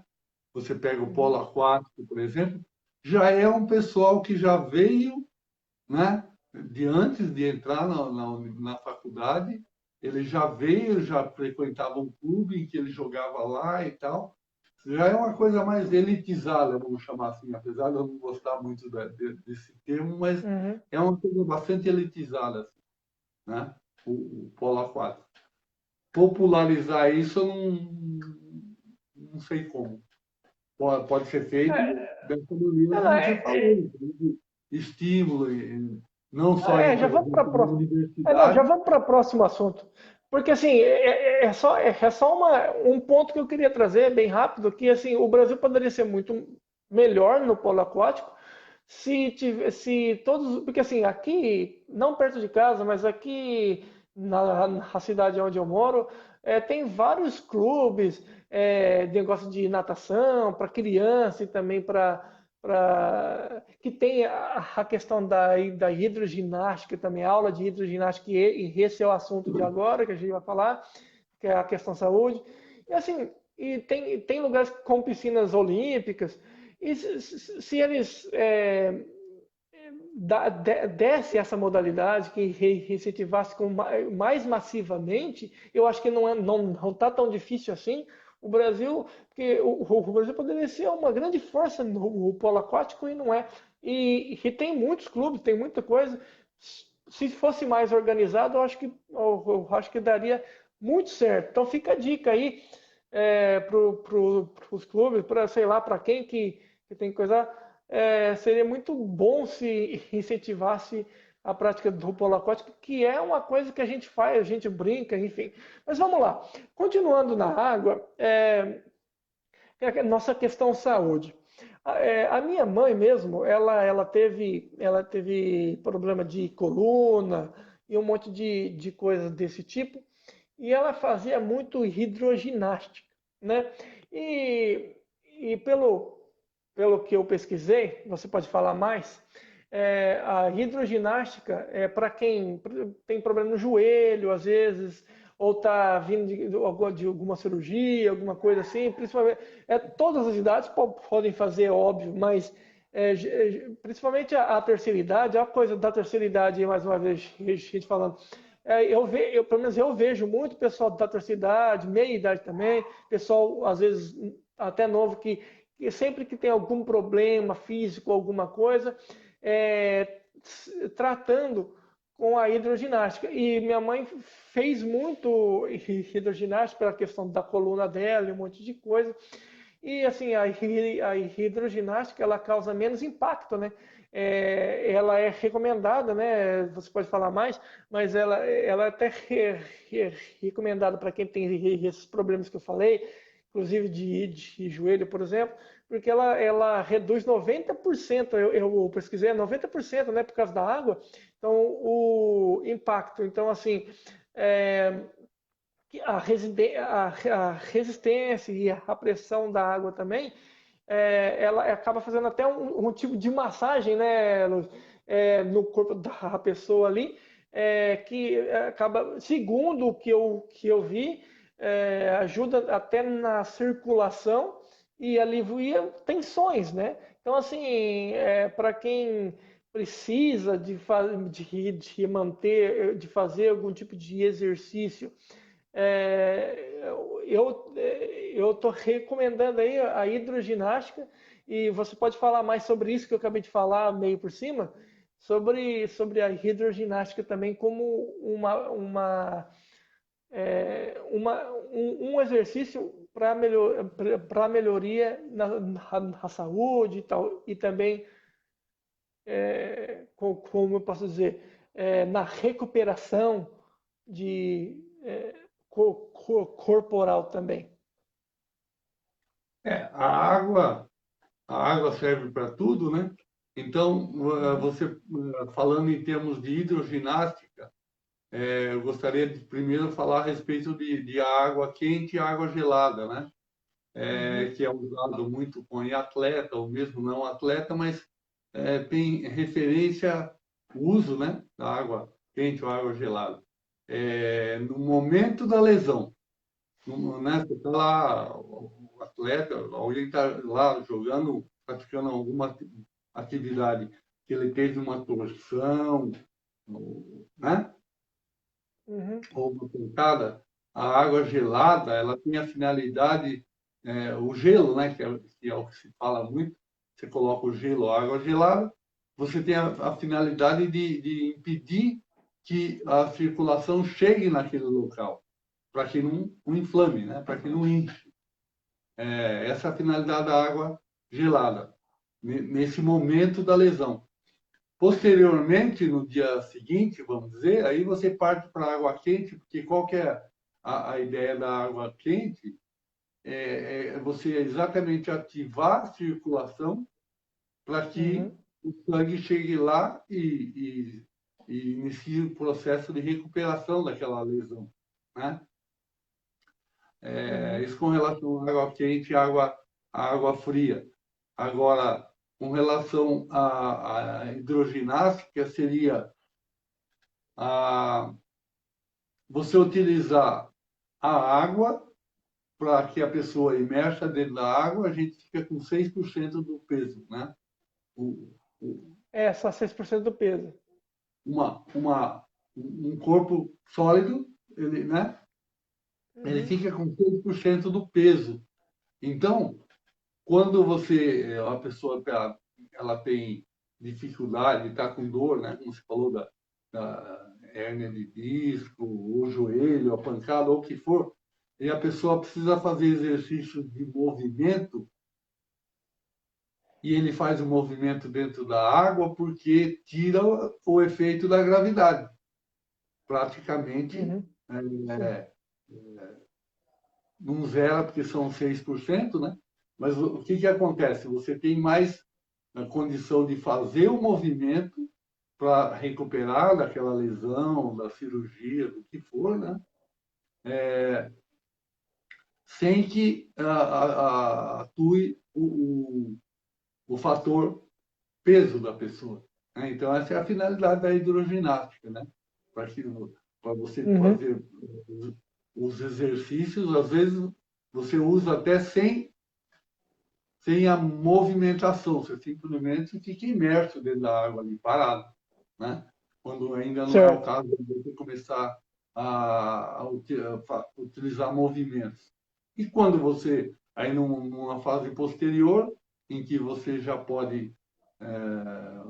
Você pega o polo
Uhum.
aquático, por exemplo, já é um pessoal que já veio, né? De antes de entrar na faculdade, ele já veio, já frequentava um clube em que ele jogava lá e tal, já é uma coisa mais elitizada, vamos chamar assim, apesar de eu não gostar muito desse termo, mas
Uhum.
é uma coisa bastante elitizada, assim, né? O polo aquático. popularizar isso, eu não sei como. Pode ser feito dessa maneira que
Ela
você falou, de estímulo, não só
já
entre a
vamos para já
universidade.
vamos para o próximo assunto. Porque assim, é só um ponto que eu queria trazer bem rápido, que assim, o Brasil poderia ser muito melhor no polo aquático se todos, porque assim, aqui, não perto de casa, mas aqui na cidade onde eu moro, tem vários clubes, de negócio de natação para criança e também para que tem a questão da hidroginástica também, aula de hidroginástica, e esse é o assunto de agora que a gente vai falar, que é a questão saúde. E assim, tem lugares com piscinas olímpicas, e se eles desse essa modalidade, que incentivasse mais massivamente, eu acho que não tá tão difícil assim. O Brasil, porque o Brasil poderia ser uma grande força no polo aquático e não é. E tem muitos clubes, tem muita coisa. Se fosse mais organizado, eu acho que daria muito certo. Então fica a dica aí para os clubes, para sei lá, para quem que tem que coisa. Seria muito bom se incentivasse a prática do polo aquático, que é uma coisa que a gente faz, a gente brinca, enfim. Mas vamos lá. Continuando na água, a nossa questão saúde. A minha mãe mesmo, ela teve problema de coluna e um monte de coisas desse tipo, e ela fazia muito hidroginástica, né? E, e pelo que eu pesquisei, você pode falar mais, a hidroginástica é para quem tem problema no joelho, às vezes, ou está vindo de alguma cirurgia, alguma coisa assim, principalmente, todas as idades podem fazer, óbvio, mas principalmente a terceira idade, a coisa da terceira idade, mais uma vez, a gente falando, pelo menos eu vejo muito pessoal da terceira idade, meia idade também, pessoal, às vezes, até novo, que sempre que tem algum problema físico, alguma coisa, tratando com a hidroginástica. E minha mãe fez muito hidroginástica pela questão da coluna dela e um monte de coisa. E assim, a hidroginástica ela causa menos impacto, né? Ela é recomendada, né? Você pode falar mais, mas ela é até recomendada para quem tem esses problemas que eu falei, inclusive de joelho, por exemplo, porque ela reduz 90%, eu pesquisei, 90%, né, por causa da água, então o impacto. Então, assim, é, a resistência e a pressão da água também, ela acaba fazendo até um tipo de massagem, né, no corpo da pessoa ali, que acaba, segundo que eu vi, ajuda até na circulação e alivia tensões, né? Então, assim, para quem precisa de manter, de fazer algum tipo de exercício, é, eu estou recomendando aí a hidroginástica, e você pode falar mais sobre isso que eu acabei de falar meio por cima, sobre a hidroginástica também como um exercício para melhoria na saúde e tal, e também, como eu posso dizer, na recuperação de corporal também.
A água serve para tudo, né? Então,
Uhum,
você falando em termos de hidroginástica, eu gostaria de primeiro falar a respeito de água quente e água gelada, né?
uhum,
Que é usado muito com atleta, ou mesmo não atleta, mas tem referência o uso, né, da água quente ou água gelada. No momento da lesão, né, você está lá, o atleta, alguém está lá jogando, praticando alguma atividade, que ele teve uma torção, né,
uhum,
ou uma pancada, a água gelada, ela tem a finalidade, o gelo, né, que é o que se fala muito, você coloca o gelo, a água gelada, você tem a finalidade de impedir que a circulação chegue naquele local. para que não inflame, né? Para que não inche. Essa é a finalidade da água gelada, nesse momento da lesão. Posteriormente, no dia seguinte, vamos dizer, aí você parte para a água quente, porque qual que é a ideia da água quente? É você exatamente ativar a circulação para que
Uhum,
o sangue chegue lá e inicie o processo de recuperação daquela lesão, né?
uhum.
Isso com relação à água quente e à água fria. Agora, com relação à hidroginástica, seria a, você utilizar a água para que a pessoa imersa dentro da água, a gente fica com 6% do peso, né? O, o,
É, só 6% do peso.
um corpo sólido, ele, né? Ele
Uhum,
fica com 6% do peso. Então, quando a pessoa ela tem dificuldade, está com dor, né? Como você falou da hérnia de disco, o joelho, a pancada, ou o que for, e a pessoa precisa fazer exercício de movimento, e ele faz o movimento dentro da água porque tira o efeito da gravidade. Praticamente,
uhum. Sim.
é, não zera, porque são 6%, né? Mas o que acontece? Você tem mais a condição de fazer o movimento para recuperar daquela lesão, da cirurgia, do que for, né? Sem que atue o fator peso da pessoa, né? Então, essa é a finalidade da hidroginástica, né? Para você
Uhum.
fazer os exercícios, às vezes você usa até sem a movimentação, você simplesmente fica imerso dentro da água ali, parado, né? Quando ainda não é o
Certo.
caso de você começar a utilizar movimentos. E quando você, aí numa fase posterior, em que você já pode,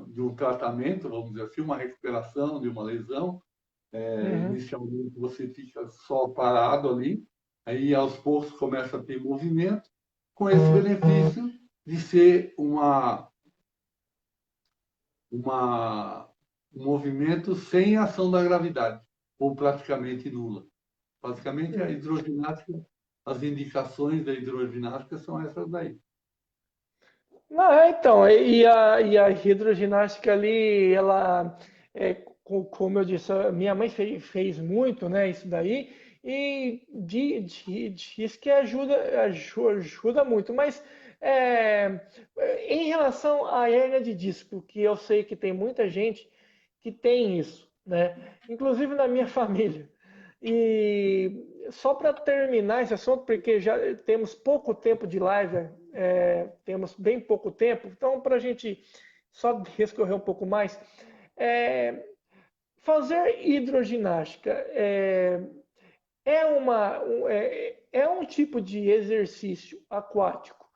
de um tratamento, vamos dizer assim, uma recuperação de uma lesão,
Uhum.
inicialmente você fica só parado ali, aí aos poucos começa a ter movimento, com esse benefício de ser uma, um movimento sem ação da gravidade, ou praticamente nula. Basicamente, a
Uhum.
hidroginástica, as indicações da hidroginástica são essas daí.
Não, então, e a hidroginástica ali, ela, como eu disse, a minha mãe fez muito, né, isso daí, e diz que ajuda muito, mas é, em relação à hernia de disco, que eu sei que tem muita gente que tem isso, né, inclusive na minha família, e só para terminar esse assunto, porque já temos pouco tempo de live, temos bem pouco tempo, então para a gente só discorrer um pouco mais, é, fazer hidroginástica é um tipo de exercício aquático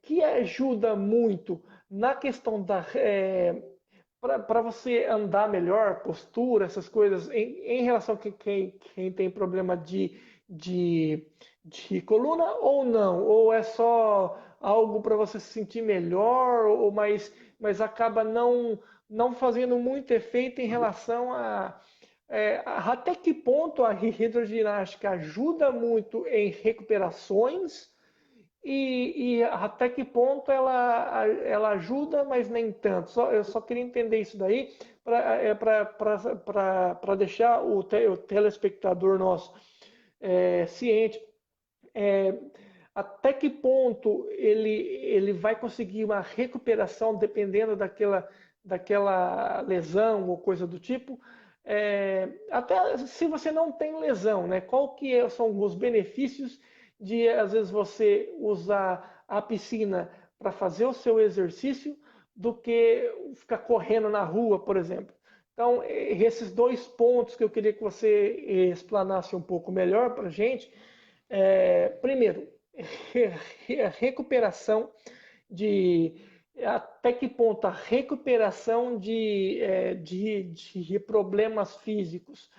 que ajuda muito na questão para você andar melhor, postura, essas coisas, em relação a quem tem problema de, de coluna ou não? Ou é só algo para você se sentir melhor, mas acaba não fazendo muito efeito em relação até que ponto a hidroginástica ajuda muito em recuperações e até que ponto ela ajuda, mas nem tanto. Eu só queria entender isso daí para deixar o telespectador nosso ciente. É, até que ponto ele vai conseguir uma recuperação dependendo daquela lesão ou coisa do tipo. Até se você não tem lesão, né? Qual que são os benefícios de às vezes você usar a piscina para fazer o seu exercício do que ficar correndo na rua, por exemplo. Então, esses dois pontos que eu queria que você explanasse um pouco melhor para a gente. Primeiro, recuperação de até que ponto a recuperação de problemas físicos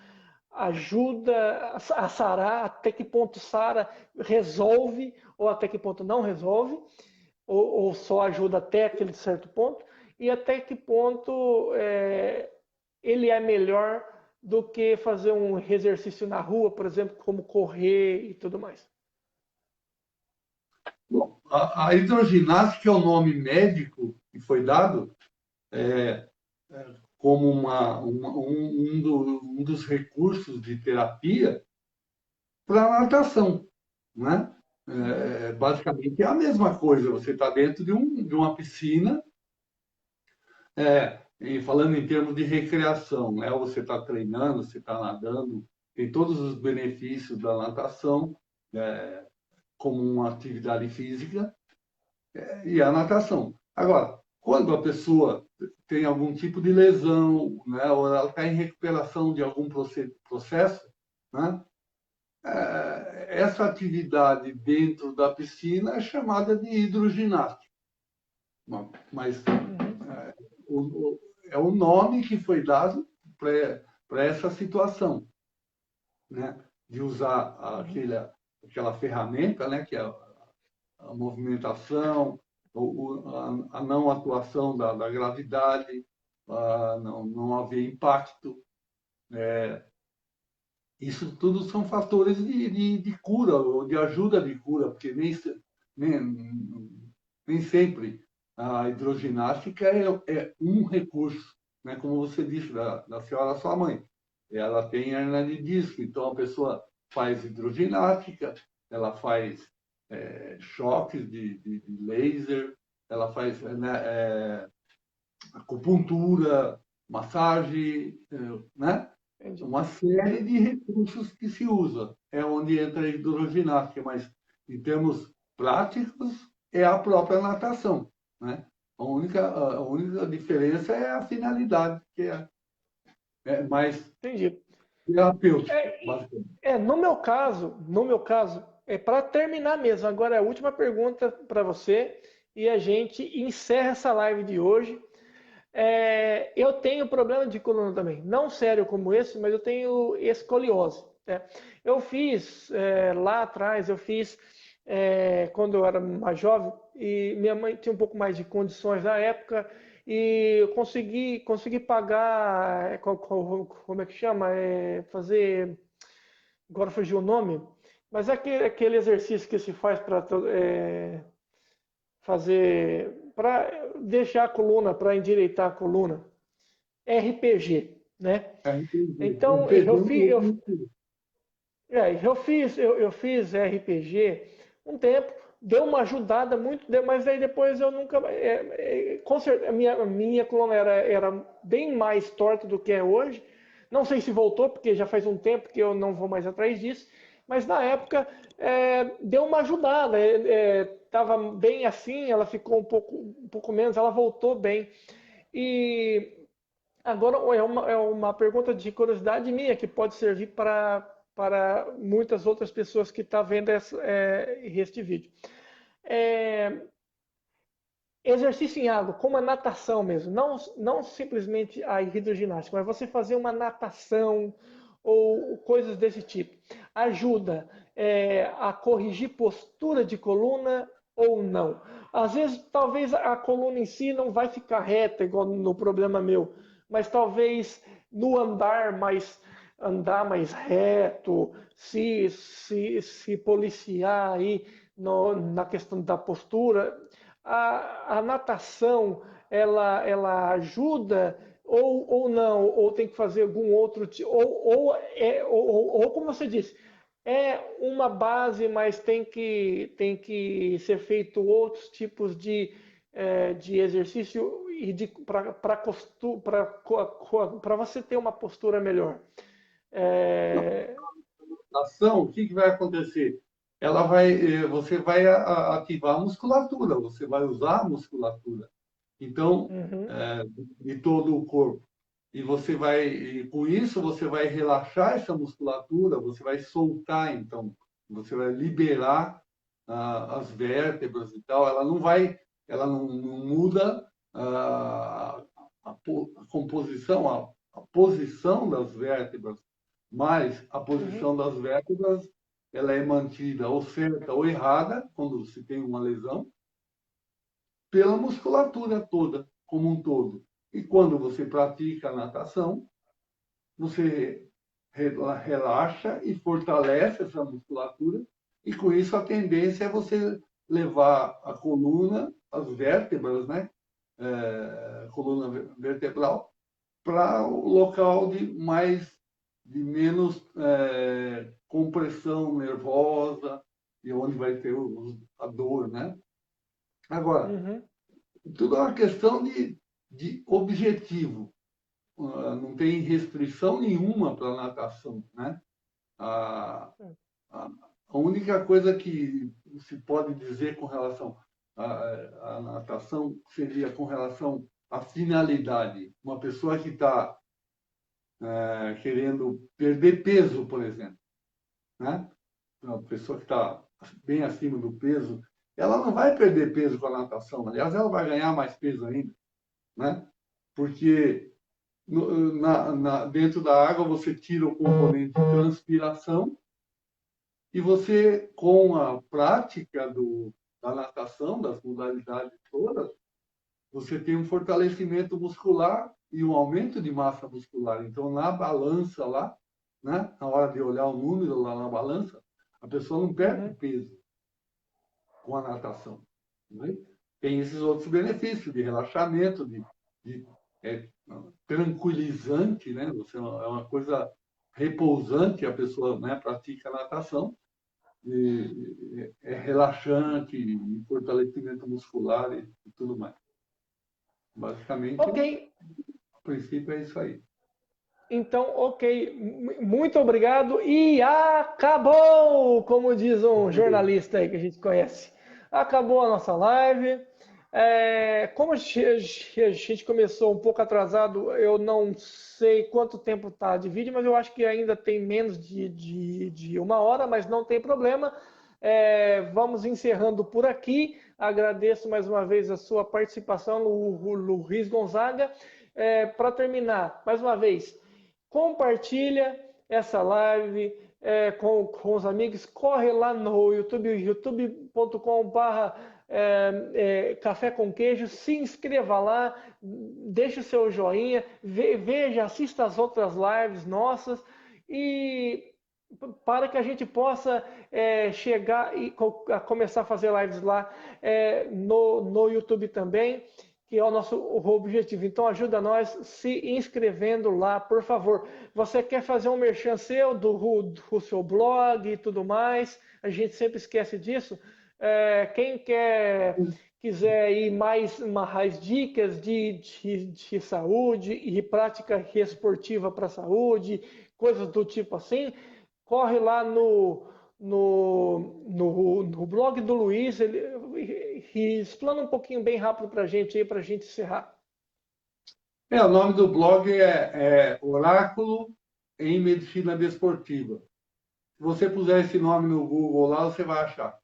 ajuda a sarar, até que ponto sara, resolve, ou até que ponto não resolve, ou só ajuda até aquele certo ponto, e até que ponto ele é melhor do que fazer um exercício na rua, por exemplo, como correr e tudo mais.
Bom, a hidroginástica é o nome médico que foi dado é, como um dos recursos de terapia para a natação, né?
Uhum,
Basicamente é a mesma coisa. Você está dentro de uma piscina, e falando em termos de recreação, né? Você está treinando, você está nadando, tem todos os benefícios da natação, é, como uma atividade física, e a natação. Agora, quando a pessoa tem algum tipo de lesão, né, ou ela está em recuperação de algum processo, né, essa atividade dentro da piscina é chamada de hidroginástica. Mas
uhum,
é o nome que foi dado para essa situação, né, de usar
uhum.
aquela ferramenta, né, que é a movimentação, a não atuação da gravidade, não haver impacto. Isso tudo são fatores de cura, ou de ajuda de cura, porque nem, nem sempre a hidroginástica é um recurso, né? Como você disse da senhora sua mãe. Ela tem hernia de disco, então a pessoa faz hidroginástica, ela faz choques de laser, ela faz acupuntura, massagem, né?
Entendi.
Uma série de recursos que se usa. É onde entra a hidroginástica, mas em termos práticos é a própria natação, né? A única diferença é a finalidade, que é mais
Entendi.
terapêutica,
É,
basicamente.
no meu caso, é para terminar mesmo. Agora é a última pergunta para você e a gente encerra essa live de hoje. Eu tenho problema de coluna também, não sério como esse, mas eu tenho escoliose. Né? Eu fiz lá atrás, quando eu era mais jovem e minha mãe tinha um pouco mais de condições na época e eu consegui pagar, como é que chama? Fazer, agora fugiu o nome, mas é aquele exercício que se faz para fazer, para deixar a coluna, para endireitar a coluna. RPG, né?
RPG.
Então
RPG eu não conheço.
eu fiz RPG um tempo, deu uma ajudada muito, mas aí depois eu nunca, com certeza, a minha coluna era bem mais torta do que é hoje. Não sei se voltou, porque já faz um tempo que eu não vou mais atrás disso, mas na época deu uma ajudada. Estava bem assim, ela ficou um pouco menos, ela voltou bem. E agora é uma pergunta de curiosidade minha que pode servir para muitas outras pessoas que estão vendo este vídeo. É, exercício em água, como a natação mesmo, não simplesmente a hidroginástica, mas você fazer uma natação ou coisas desse tipo, ajuda a corrigir postura de coluna ou não. Às vezes, talvez a coluna em si não vai ficar reta, igual no problema meu, mas talvez no andar mais reto, se policiar aí na questão da postura, a natação ela ajuda ou não, ou tem que fazer algum outro ou como você disse, é uma base, mas tem que ser feito outros tipos de exercício e para você ter uma postura melhor. É,
Ação, o que vai acontecer? Você vai ativar a musculatura, você vai usar a musculatura. Então,
uhum,
de todo o corpo. E com isso, você vai relaxar essa musculatura, você vai soltar, então, você vai liberar as vértebras e tal. Ela não muda a composição, a posição das vértebras, mas a
Uhum.
posição das vértebras ela é mantida ou certa ou errada, quando se tem uma lesão, pela musculatura toda, como um todo. E quando você pratica a natação, você relaxa e fortalece essa musculatura, e com isso a tendência é você levar a coluna, as vértebras, né? Coluna vertebral, para o local de menos compressão nervosa e onde vai ter a dor, né? Agora,
Uhum.
tudo é uma questão de objetivo. Não tem restrição nenhuma para a natação, né? A, a, a única coisa que se pode dizer com relação à natação seria com relação à finalidade. Uma pessoa que está querendo perder peso, por exemplo, né? Uma pessoa que está bem acima do peso, ela não vai perder peso com a natação. Aliás, ela vai ganhar mais peso ainda, né? Porque dentro da água você tira o componente de transpiração e você, com a prática da natação, das modalidades todas, você tem um fortalecimento muscular e um aumento de massa muscular. Então, na balança lá, né, na hora de olhar o número lá na balança, a pessoa não perde
Uhum.
peso com a natação. Né? Tem esses outros benefícios de relaxamento, de é, tranquilizante, né? Você, é uma coisa repousante, a pessoa, né, pratica a natação, é relaxante, fortalecimento muscular e tudo mais. Basicamente,
Ok,
o princípio é isso aí.
então, ok. Muito obrigado e acabou, como diz um jornalista aí que a gente conhece. Acabou a nossa live. Como a gente começou um pouco atrasado, eu não sei quanto tempo está de vídeo, mas eu acho que ainda tem menos de 1 hora, mas não tem problema. Vamos encerrando por aqui. Agradeço mais uma vez a sua participação, Luiz Gonzaga. Para terminar, mais uma vez, compartilha essa live com os amigos, corre lá no YouTube, youtube.com/barra Café com Queijo, se inscreva lá, deixe o seu joinha, veja, assista as outras lives nossas e para que a gente possa chegar e começar a fazer lives lá no YouTube também, que é o nosso objetivo. Então ajuda nós se inscrevendo lá, por favor. Você quer fazer um merchan seu, do seu blog e tudo mais? A gente sempre esquece disso. Quem quiser ir mais dicas de saúde e prática esportiva para saúde, coisas do tipo assim, corre lá no blog do Luiz, ele explana um pouquinho bem rápido para a gente aí, para a gente encerrar.
O nome do blog é Oráculo em Medicina Desportiva. Se você puser esse nome no Google lá, você vai achar.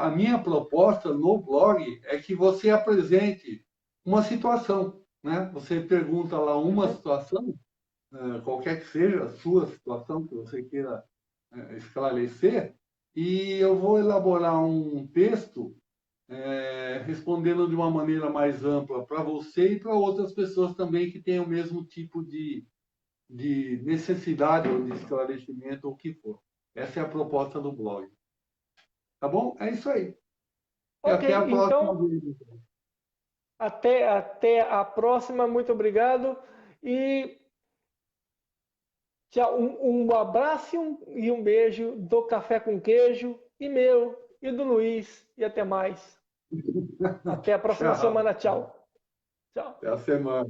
A minha proposta no blog é que você apresente uma situação, né? Você pergunta lá uma
Uhum.
situação, qualquer que seja a sua situação que você queira esclarecer, e eu vou elaborar um texto respondendo de uma maneira mais ampla para você e para outras pessoas também que têm o mesmo tipo de necessidade ou de esclarecimento ou o que for. Essa é a proposta do blog. Tá bom? É isso aí. E
Ok,
até a próxima
então
vez.
até a próxima, muito obrigado e tchau, um abraço e um beijo do Café com Queijo e meu e do Luiz e até mais. Até a próxima
Tchau.
semana, tchau. Tchau.
Até a semana.